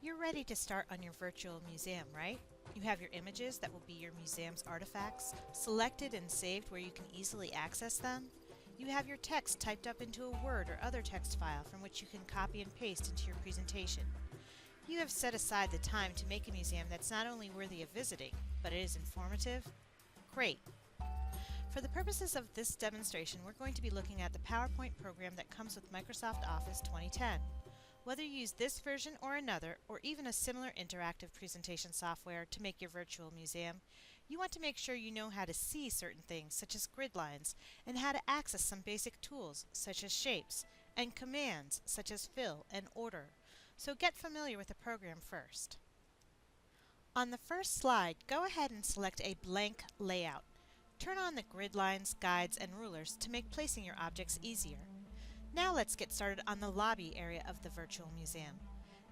You're ready to start on your virtual museum, right? You have your images that will be your museum's artifacts selected and saved where you can easily access them. You have your text typed up into a Word or other text file from which you can copy and paste into your presentation. You have set aside the time to make a museum that's not only worthy of visiting, but it is informative. Great! For the purposes of this demonstration, we're going to be looking at the PowerPoint program that comes with Microsoft Office 2010. Whether you use this version or another, or even a similar interactive presentation software to make your virtual museum, you want to make sure you know how to see certain things, such as grid lines, and how to access some basic tools, such as shapes, and commands, such as fill and order. So get familiar with the program first. On the first slide, go ahead and select a blank layout. Turn on the grid lines, guides, and rulers to make placing your objects easier. Now let's get started on the lobby area of the virtual museum.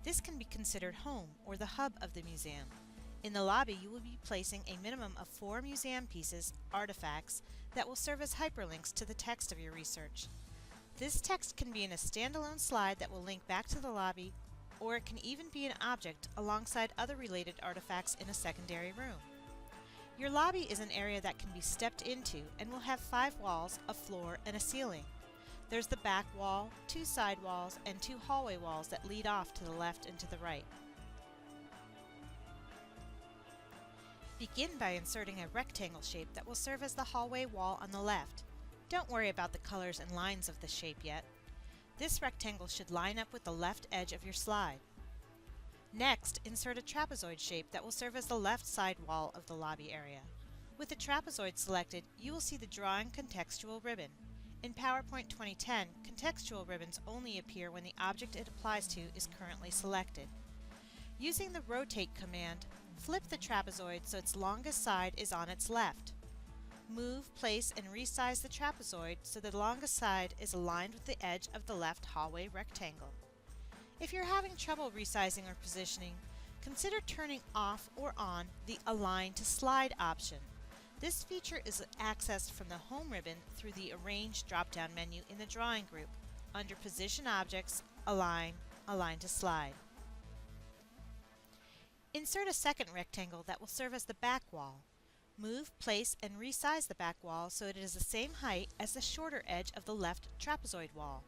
This can be considered home or the hub of the museum. In the lobby, you will be placing a minimum of 4 museum pieces, artifacts, that will serve as hyperlinks to the text of your research. This text can be in a standalone slide that will link back to the lobby, or it can even be an object alongside other related artifacts in a secondary room. Your lobby is an area that can be stepped into and will have 5 walls, a floor, and a ceiling. There's the back wall, 2 side walls, and 2 hallway walls that lead off to the left and to the right. Begin by inserting a rectangle shape that will serve as the hallway wall on the left. Don't worry about the colors and lines of the shape yet. This rectangle should line up with the left edge of your slide. Next, insert a trapezoid shape that will serve as the left side wall of the lobby area. With the trapezoid selected, you will see the Drawing Contextual ribbon. In PowerPoint 2010, contextual ribbons only appear when the object it applies to is currently selected. Using the Rotate command, flip the trapezoid so its longest side is on its left. Move, place, and resize the trapezoid so the longest side is aligned with the edge of the left hallway rectangle. If you're having trouble resizing or positioning, consider turning off or on the Align to Slide option. This feature is accessed from the Home ribbon through the Arrange drop-down menu in the Drawing group, under Position Objects, Align, Align to Slide. Insert a second rectangle that will serve as the back wall. Move, place, and resize the back wall so it is the same height as the shorter edge of the left trapezoid wall.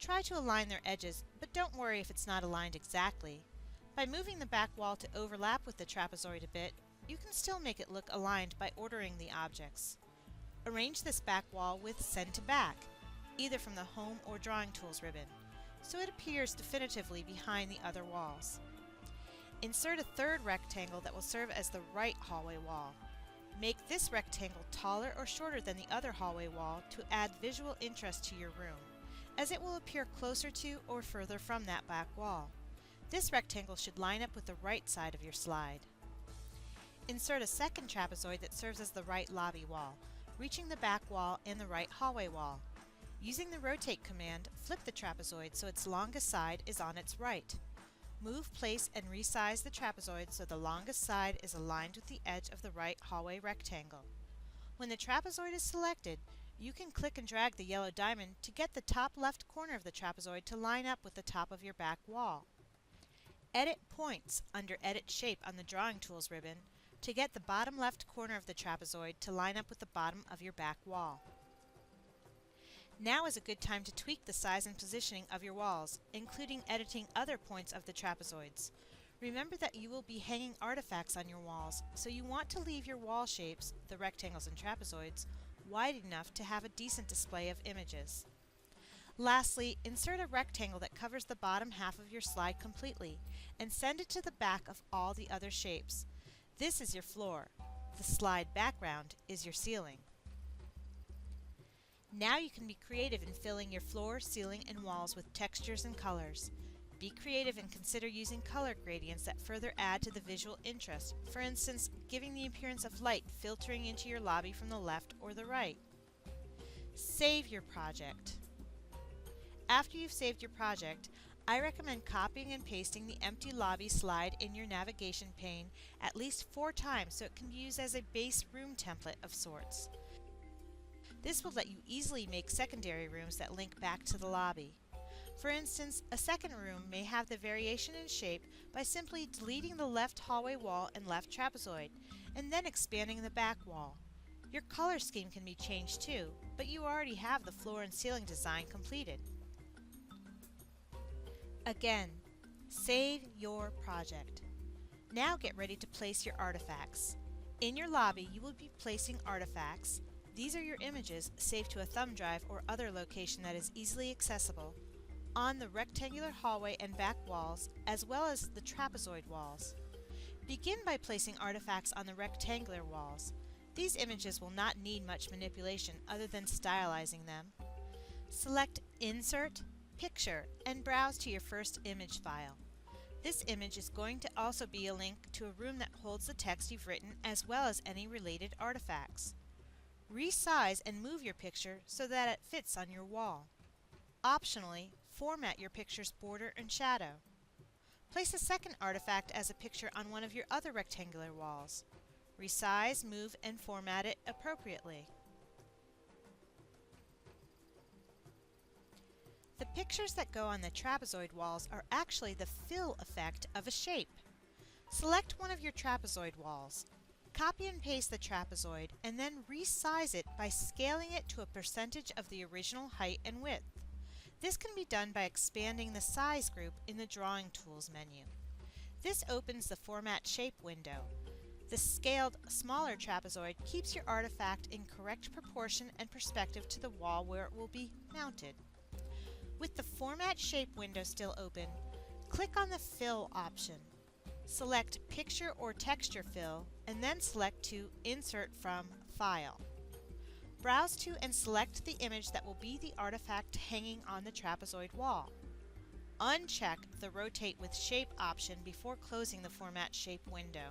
Try to align their edges, but don't worry if it's not aligned exactly. By moving the back wall to overlap with the trapezoid a bit, you can still make it look aligned by ordering the objects. Arrange this back wall with Send to Back, either from the Home or Drawing Tools ribbon, so it appears definitively behind the other walls. Insert a third rectangle that will serve as the right hallway wall. Make this rectangle taller or shorter than the other hallway wall to add visual interest to your room, as it will appear closer to or further from that back wall. This rectangle should line up with the right side of your slide. Insert a second trapezoid that serves as the right lobby wall, reaching the back wall and the right hallway wall. Using the Rotate command, flip the trapezoid so its longest side is on its right. Move, place, and resize the trapezoid so the longest side is aligned with the edge of the right hallway rectangle. When the trapezoid is selected, you can click and drag the yellow diamond to get the top left corner of the trapezoid to line up with the top of your back wall. Edit Points under Edit Shape on the Drawing Tools ribbon to get the bottom left corner of the trapezoid to line up with the bottom of your back wall. Now is a good time to tweak the size and positioning of your walls, including editing other points of the trapezoids. Remember that you will be hanging artifacts on your walls, so you want to leave your wall shapes, the rectangles and trapezoids, wide enough to have a decent display of images. Lastly, insert a rectangle that covers the bottom half of your slide completely, and send it to the back of all the other shapes. This is your floor. The slide background is your ceiling. Now you can be creative in filling your floor, ceiling, and walls with textures and colors. Be creative and consider using color gradients that further add to the visual interest, for instance, giving the appearance of light filtering into your lobby from the left or the right. Save your project. After you've saved your project, I recommend copying and pasting the empty lobby slide in your navigation pane at least 4 times so it can be used as a base room template of sorts. This will let you easily make secondary rooms that link back to the lobby. For instance, a second room may have the variation in shape by simply deleting the left hallway wall and left trapezoid, and then expanding the back wall. Your color scheme can be changed too, but you already have the floor and ceiling design completed. Again, save your project. Now get ready to place your artifacts. In your lobby, you will be placing artifacts. These are your images saved to a thumb drive or other location that is easily accessible on the rectangular hallway and back walls, as well as the trapezoid walls. Begin by placing artifacts on the rectangular walls. These images will not need much manipulation other than stylizing them. Select Insert, Picture, and browse to your first image file. This image is going to also be a link to a room that holds the text you've written as well as any related artifacts. Resize and move your picture so that it fits on your wall. Optionally, format your picture's border and shadow. Place a second artifact as a picture on one of your other rectangular walls. Resize, move, and format it appropriately. The pictures that go on the trapezoid walls are actually the fill effect of a shape. Select one of your trapezoid walls. Copy and paste the trapezoid and then resize it by scaling it to a percentage of the original height and width. This can be done by expanding the size group in the Drawing Tools menu. This opens the Format Shape window. The scaled, smaller trapezoid keeps your artifact in correct proportion and perspective to the wall where it will be mounted. With the Format Shape window still open, click on the Fill option. Select Picture or Texture Fill, and then select to Insert from File. Browse to and select the image that will be the artifact hanging on the trapezoid wall. Uncheck the Rotate with Shape option before closing the Format Shape window.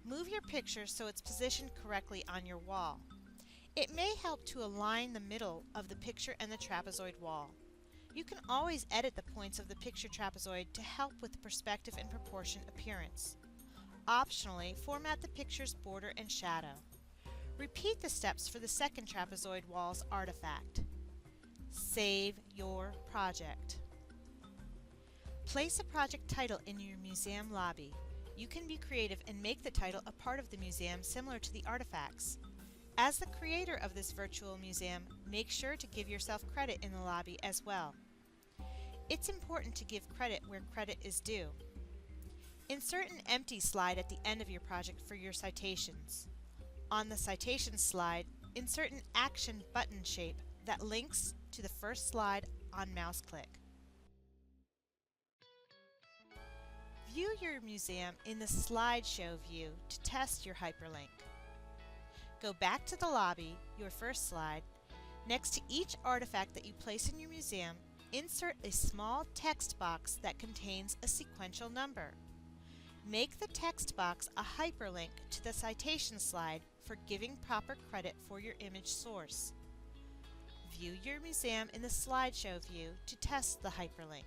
Move your picture so it's positioned correctly on your wall. It may help to align the middle of the picture and the trapezoid wall. You can always edit the points of the picture trapezoid to help with the perspective and proportion appearance. Optionally, format the picture's border and shadow. Repeat the steps for the second trapezoid wall's artifact. Save your project. Place a project title in your museum lobby. You can be creative and make the title a part of the museum similar to the artifacts. As the creator of this virtual museum, make sure to give yourself credit in the lobby as well. It's important to give credit where credit is due. Insert an empty slide at the end of your project for your citations. On the Citations slide, insert an action button shape that links to the first slide on mouse click. View your museum in the slideshow view to test your hyperlink. Go back to the lobby, your first slide. Next to each artifact that you place in your museum, insert a small text box that contains a sequential number. Make the text box a hyperlink to the citation slide for giving proper credit for your image source. View your museum in the slideshow view to test the hyperlink.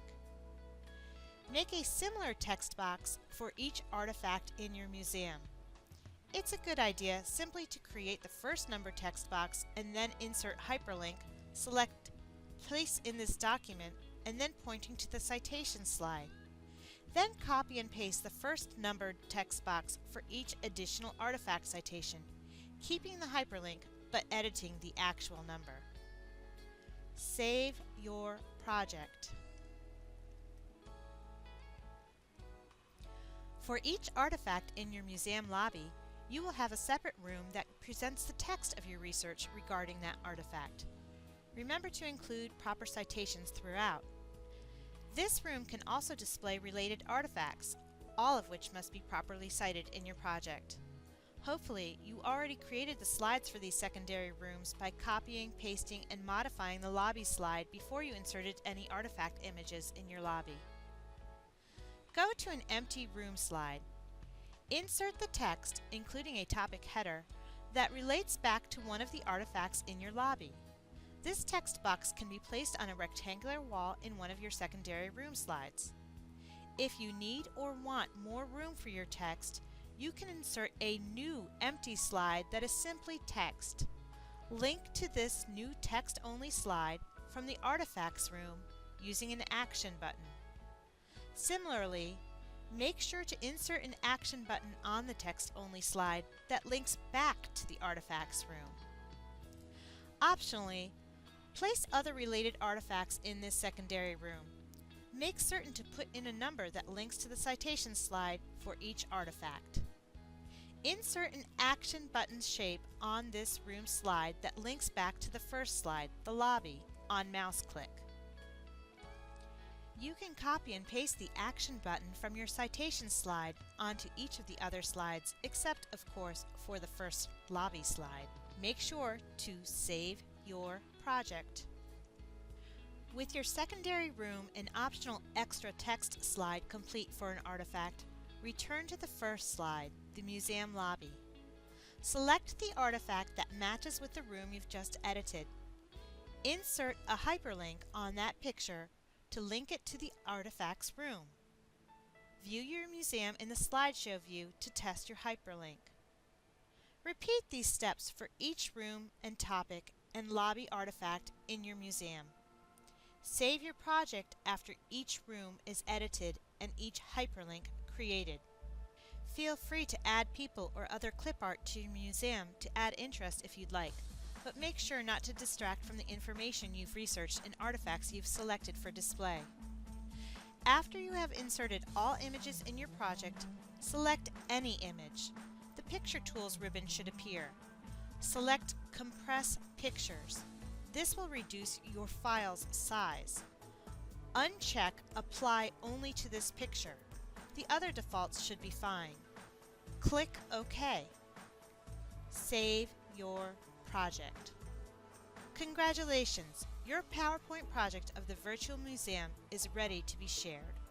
Make a similar text box for each artifact in your museum. It's a good idea simply to create the first number text box and then insert hyperlink, select Place in this document, and then pointing to the citation slide. Then copy and paste the first numbered text box for each additional artifact citation, keeping the hyperlink but editing the actual number. Save your project. For each artifact in your museum lobby, you will have a separate room that presents the text of your research regarding that artifact. Remember to include proper citations throughout. This room can also display related artifacts, all of which must be properly cited in your project. Hopefully, you already created the slides for these secondary rooms by copying, pasting, and modifying the lobby slide before you inserted any artifact images in your lobby. Go to an empty room slide. Insert the text, including a topic header, that relates back to one of the artifacts in your lobby. This text box can be placed on a rectangular wall in one of your secondary room slides. If you need or want more room for your text, you can insert a new empty slide that is simply text. Link to this new text-only slide from the Artifacts room using an action button. Similarly, make sure to insert an action button on the text-only slide that links back to the artifacts room. Optionally, place other related artifacts in this secondary room. Make certain to put in a number that links to the Citations slide for each artifact. Insert an action button shape on this room slide that links back to the first slide, the lobby, on mouse click. You can copy and paste the action button from your Citations slide onto each of the other slides, except, of course, for the first lobby slide. Make sure to save your project. With your secondary room and optional extra text slide complete for an artifact, return to the first slide, the museum lobby. Select the artifact that matches with the room you've just edited. Insert a hyperlink on that picture to link it to the artifact's room. View your museum in the slideshow view to test your hyperlink. Repeat these steps for each room and topic and lobby artifact in your museum. Save your project after each room is edited and each hyperlink created. Feel free to add people or other clip art to your museum to add interest if you'd like, but make sure not to distract from the information you've researched and artifacts you've selected for display. After you have inserted all images in your project, select any image. The Picture Tools ribbon should appear. Select Compress Pictures. This will reduce your file's size. Uncheck Apply only to this picture. The other defaults should be fine. Click OK. Save your project. Congratulations! Your PowerPoint project of the Virtual Museum is ready to be shared.